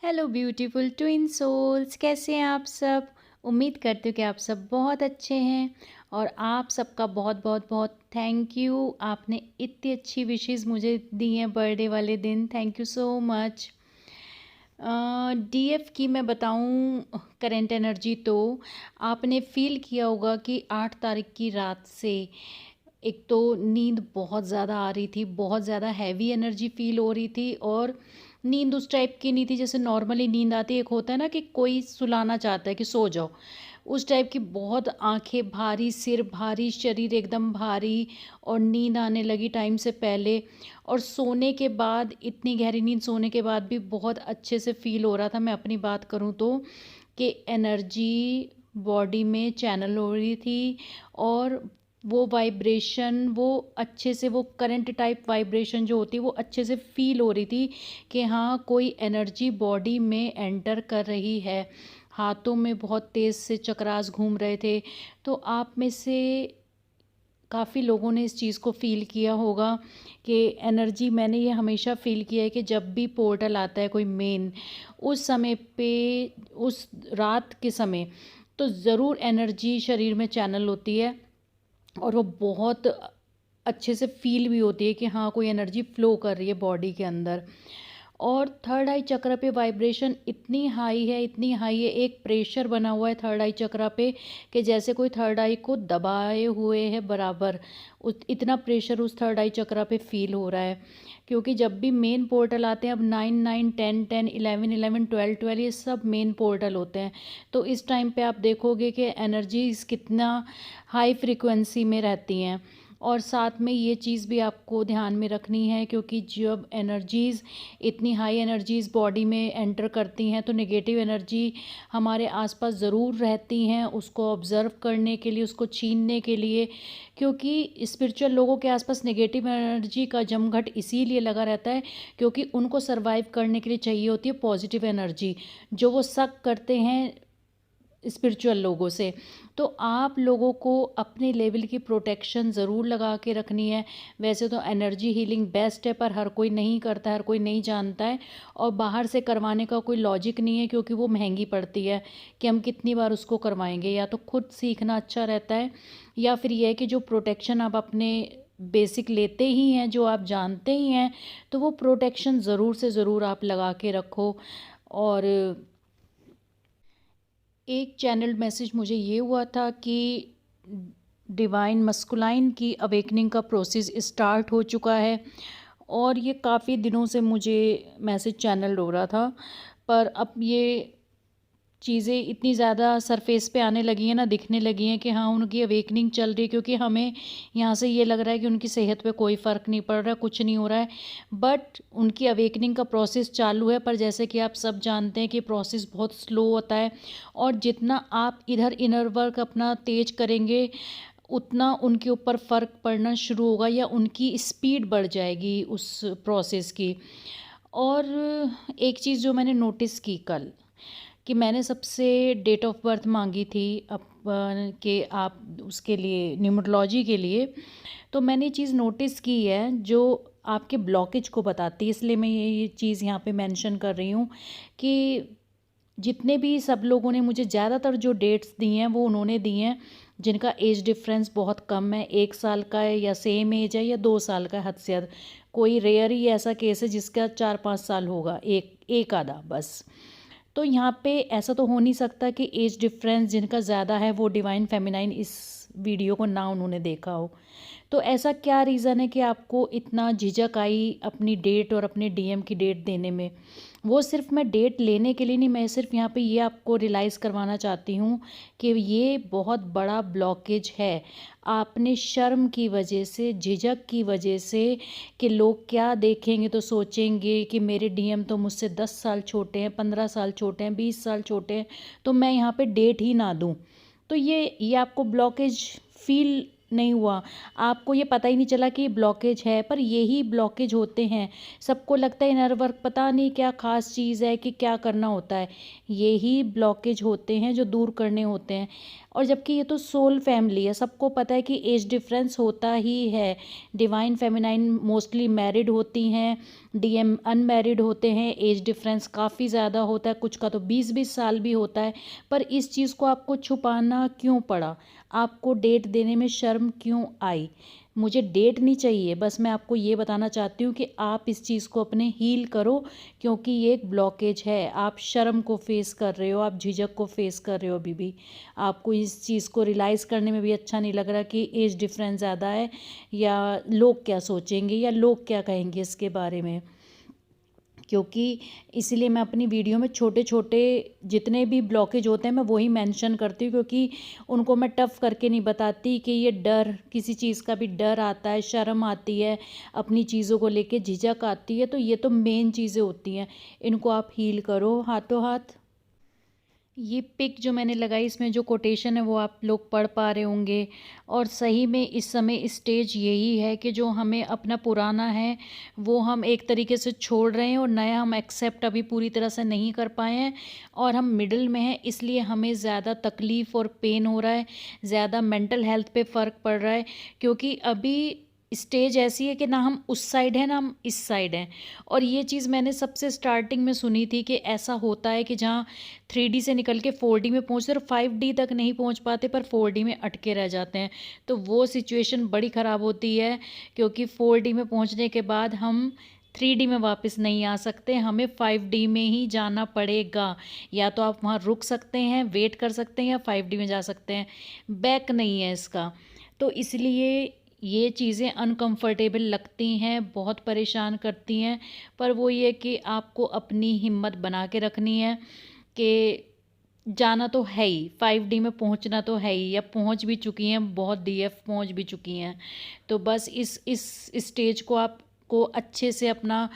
Hello beautiful twin souls, कैसे हैं आप सब। उम्मीद करती हूँ कि आप सब बहुत अच्छे हैं। और आप सबका बहुत बहुत बहुत थैंक यू, आपने इतनी अच्छी विशेस मुझे दी हैं बर्थडे वाले दिन। Thank you so much. DF की मैं बताऊँ करंट एनर्जी, तो आपने फील किया होगा कि 8 तारीख की रात से एक तो नींद बहुत ज़्यादा आ रही थी, बहुत ज़्यादा हैवी एनर्जी फील हो रही थी। और नींद उस टाइप की नहीं थी जैसे नॉर्मली नींद आती है, एक होता है ना कि कोई सुलाना चाहता है कि सो जाओ, उस टाइप की। बहुत आंखें भारी, सिर भारी, शरीर एकदम भारी, और नींद आने लगी टाइम से पहले। और सोने के बाद, इतनी गहरी नींद सोने के बाद भी बहुत अच्छे से फील हो रहा था। मैं अपनी बात करूँ तो कि एनर्जी बॉडी में चैनल हो रही थी, और वो वाइब्रेशन, वो अच्छे से, वो करंट टाइप वाइब्रेशन जो होती है वो अच्छे से फील हो रही थी कि हाँ, कोई एनर्जी बॉडी में एंटर कर रही है। हाथों में बहुत तेज़ से चक्रास घूम रहे थे। तो आप में से काफ़ी लोगों ने इस चीज़ को फ़ील किया होगा कि एनर्जी, मैंने ये हमेशा फ़ील किया है कि जब भी पोर्टल आता है कोई मेन, उस समय पे, उस रात के समय, तो ज़रूर एनर्जी शरीर में चैनल होती है। और वो बहुत अच्छे से फील भी होती है कि हाँ, कोई एनर्जी फ्लो कर रही है बॉडी के अंदर। और थर्ड आई चक्र पे वाइब्रेशन इतनी हाई है, इतनी हाई है, एक प्रेशर बना हुआ है थर्ड आई चक्र पे कि जैसे कोई थर्ड आई को दबाए हुए है बराबर। इतना प्रेशर उस थर्ड आई चक्र पे फील हो रहा है। क्योंकि जब भी मेन पोर्टल आते हैं, अब 9 9 10 10 11 11 12 12, ये सब मेन पोर्टल होते हैं। तो इस टाइम पे आप देखोगे कि एनर्जीज कितना हाई फ्रिक्वेंसी में रहती हैं। और साथ में ये चीज़ भी आपको ध्यान में रखनी है, क्योंकि जब एनर्जीज़, इतनी हाई एनर्जीज़ बॉडी में एंटर करती हैं, तो नेगेटिव एनर्जी हमारे आसपास ज़रूर रहती हैं, उसको ऑब्ज़र्व करने के लिए, उसको छीनने के लिए। क्योंकि स्पिरिचुअल लोगों के आसपास नेगेटिव एनर्जी का जमघट इसीलिए लगा रहता है क्योंकि उनको सर्वाइव करने के लिए चाहिए होती है पॉजिटिव एनर्जी, जो वो सक करते हैं स्पिरिचुअल लोगों से। तो आप लोगों को अपने लेवल की प्रोटेक्शन ज़रूर लगा के रखनी है। वैसे तो एनर्जी हीलिंग बेस्ट है, पर हर कोई नहीं करता, हर कोई नहीं जानता है। और बाहर से करवाने का कोई लॉजिक नहीं है, क्योंकि वो महंगी पड़ती है कि हम कितनी बार उसको करवाएंगे। या तो खुद सीखना अच्छा रहता है, या फिर यह है कि जो प्रोटेक्शन आप अपने बेसिक लेते ही हैं, जो आप जानते ही हैं, तो वो प्रोटेक्शन ज़रूर से ज़रूर आप लगा के रखो। और एक चैनल मैसेज मुझे ये हुआ था कि डिवाइन मस्कुलाइन की अवेकनिंग का प्रोसेस स्टार्ट हो चुका है। और ये काफ़ी दिनों से मुझे मैसेज चैनल हो रहा था, पर अब ये चीज़ें इतनी ज़्यादा सरफेस पे आने लगी हैं ना, दिखने लगी हैं कि हाँ, उनकी अवेकनिंग चल रही है। क्योंकि हमें यहाँ से ये लग रहा है कि उनकी सेहत पे कोई फ़र्क नहीं पड़ रहा, कुछ नहीं हो रहा है, बट उनकी अवेकनिंग का प्रोसेस चालू है। पर जैसे कि आप सब जानते हैं कि प्रोसेस बहुत स्लो होता है, और जितना आप इधर इनर वर्क अपना तेज करेंगे, उतना उनके ऊपर फ़र्क पड़ना शुरू होगा, या उनकी स्पीड बढ़ जाएगी उस प्रोसेस की। और एक चीज़ जो मैंने नोटिस की कल, कि मैंने सबसे डेट ऑफ बर्थ मांगी थी कि आप उसके लिए, न्यूमरोलॉजी के लिए। तो मैंने ये चीज़ नोटिस की है जो आपके ब्लॉकेज को बताती है, इसलिए मैं ये चीज़ यहाँ पे मेंशन कर रही हूँ कि जितने भी सब लोगों ने मुझे ज़्यादातर जो डेट्स दी हैं वो उन्होंने दी हैं जिनका एज डिफरेंस बहुत कम है, 1 साल का है, या सेम एज है, या 2 साल का है, हद से ज़्यादा। कोई रेयर ही ऐसा केस है जिसका 4 5 साल होगा, एक एक आधा बस। तो यहाँ पे ऐसा तो हो नहीं सकता कि एज डिफरेंस जिनका ज़्यादा है वो डिवाइन फेमिनाइन इस वीडियो को ना उन्होंने देखा हो। तो ऐसा क्या रीज़न है कि आपको इतना झिझक आई अपनी डेट और अपने डीएम की डेट देने में। वो सिर्फ मैं डेट लेने के लिए नहीं, मैं सिर्फ यहाँ पे ये आपको रियलाइज़ करवाना चाहती हूँ कि ये बहुत बड़ा ब्लॉकेज है। आपने शर्म की वजह से, झिझक की वजह से, कि लोग क्या देखेंगे तो सोचेंगे कि मेरे डीएम तो मुझसे 10 साल छोटे हैं, 15 साल छोटे हैं, 20 साल छोटे हैं, तो मैं यहाँ पे डेट ही ना दूँ। तो ये आपको ब्लॉकेज फील नहीं हुआ, आपको ये पता ही नहीं चला कि ये ब्लॉकेज है, पर यही ब्लॉकेज होते हैं। सबको लगता है इनर वर्क पता नहीं क्या ख़ास चीज़ है कि क्या करना होता है, यही ब्लॉकेज होते हैं जो दूर करने होते हैं। और जबकि ये तो सोल फैमिली है, सबको पता है कि एज डिफरेंस होता ही है। डिवाइन फेमिनाइन मोस्टली मैरिड होती हैं, डीएम अनमैरिड होते हैं, एज डिफरेंस काफ़ी ज़्यादा होता है, कुछ का तो 20-20 साल भी होता है। पर इस चीज़ को आपको छुपाना क्यों पड़ा? आपको डेट देने में शर्म क्यों आई? मुझे डेट नहीं चाहिए, बस मैं आपको ये बताना चाहती हूँ कि आप इस चीज़ को अपने हील करो, क्योंकि ये एक ब्लॉकेज है। आप शर्म को फेस कर रहे हो, आप झिझक को फेस कर रहे हो अभी भी। आपको इस चीज़ को रियलाइज़ करने में भी अच्छा नहीं लग रहा कि एज डिफरेंस ज़्यादा है, या लोग क्या सोचेंगे, या लोग क्या कहेंगे इसके बारे में। क्योंकि इसीलिए मैं अपनी वीडियो में छोटे छोटे जितने भी ब्लॉकेज होते हैं मैं वही मेंशन करती हूँ, क्योंकि उनको मैं टफ़ करके नहीं बताती कि ये डर, किसी चीज़ का भी डर आता है, शर्म आती है, अपनी चीज़ों को लेके झिझक आती है, तो ये तो मेन चीज़ें होती हैं। इनको आप हील करो हाथों हाथ। ये पिक जो मैंने लगाई, इसमें जो कोटेशन है वो आप लोग पढ़ पा रहे होंगे। और सही में इस समय स्टेज यही है कि जो हमें अपना पुराना है वो हम एक तरीके से छोड़ रहे हैं, और नया हम एक्सेप्ट अभी पूरी तरह से नहीं कर पाए हैं, और हम मिडिल में हैं, इसलिए हमें ज़्यादा तकलीफ़ और पेन हो रहा है, ज़्यादा मेंटल हेल्थ पे फ़र्क पड़ रहा है। क्योंकि अभी स्टेज ऐसी है कि ना हम उस साइड हैं ना हम इस साइड हैं। और ये चीज़ मैंने सबसे स्टार्टिंग में सुनी थी कि ऐसा होता है कि जहाँ 3D से निकल के 4D में पहुँचते और 5D तक नहीं पहुँच पाते, पर 4D में अटके रह जाते हैं। तो वो सिचुएशन बड़ी ख़राब होती है, क्योंकि 4D में पहुँचने के बाद हम 3D में वापस नहीं आ सकते, हमें 5D में ही जाना पड़ेगा। या तो आप वहाँ रुक सकते हैं, वेट कर सकते हैं, या 5D में जा सकते हैं, बैक नहीं है इसका। तो इसलिए ये चीज़ें अनकंफर्टेबल लगती हैं, बहुत परेशान करती हैं, पर वो ये कि आपको अपनी हिम्मत बना के रखनी है कि जाना तो है ही, 5D में पहुंचना तो है ही, या पहुंच भी चुकी हैं, बहुत डीएफ पहुंच भी चुकी हैं। तो बस इस स्टेज को आपको अच्छे से अपना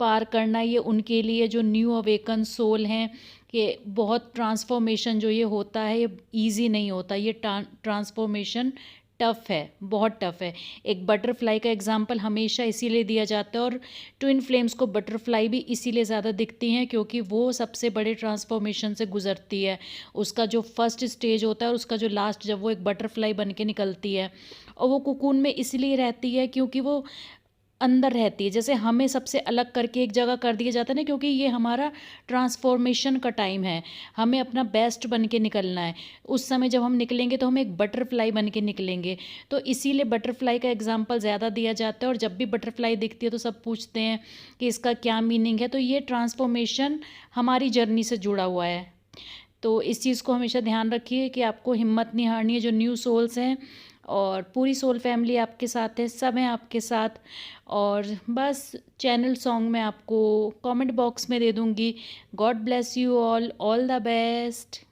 पार करना, ये उनके लिए जो न्यू अवेकन सोल हैं, कि बहुत ट्रांसफॉर्मेशन जो ये होता है ये ईजी नहीं होता, ये ट्रांसफॉर्मेशन टफ़ है, बहुत टफ़ है। एक बटरफ्लाई का एग्जांपल हमेशा इसीलिए दिया जाता है, और ट्विन फ्लेम्स को बटरफ्लाई भी इसीलिए ज़्यादा दिखती हैं, क्योंकि वो सबसे बड़े ट्रांसफॉर्मेशन से गुजरती है। उसका जो फर्स्ट स्टेज होता है और उसका जो लास्ट, जब वो एक बटरफ्लाई बन के निकलती है, और वो कोकून में इसलिए रहती है क्योंकि वो अंदर रहती है। जैसे हमें सबसे अलग करके एक जगह कर दिया जाता है ना, क्योंकि ये हमारा ट्रांसफॉर्मेशन का टाइम है, हमें अपना बेस्ट बन के निकलना है। उस समय जब हम निकलेंगे तो हम एक बटरफ्लाई बन के निकलेंगे। तो इसीलिए बटरफ्लाई का एग्जाम्पल ज़्यादा दिया जाता है, और जब भी बटरफ्लाई दिखती है तो सब पूछते हैं कि इसका क्या मीनिंग है। तो ये ट्रांसफॉर्मेशन हमारी जर्नी से जुड़ा हुआ है। तो इस चीज़ को हमेशा ध्यान रखिए कि आपको हिम्मत नहीं हारनी है। जो न्यू सोल्स हैं, और पूरी सोल फैमिली आपके साथ है, सब हैं आपके साथ। और बस चैनल सॉन्ग मैं आपको कमेंट बॉक्स में दे दूँगी। God bless you all the best.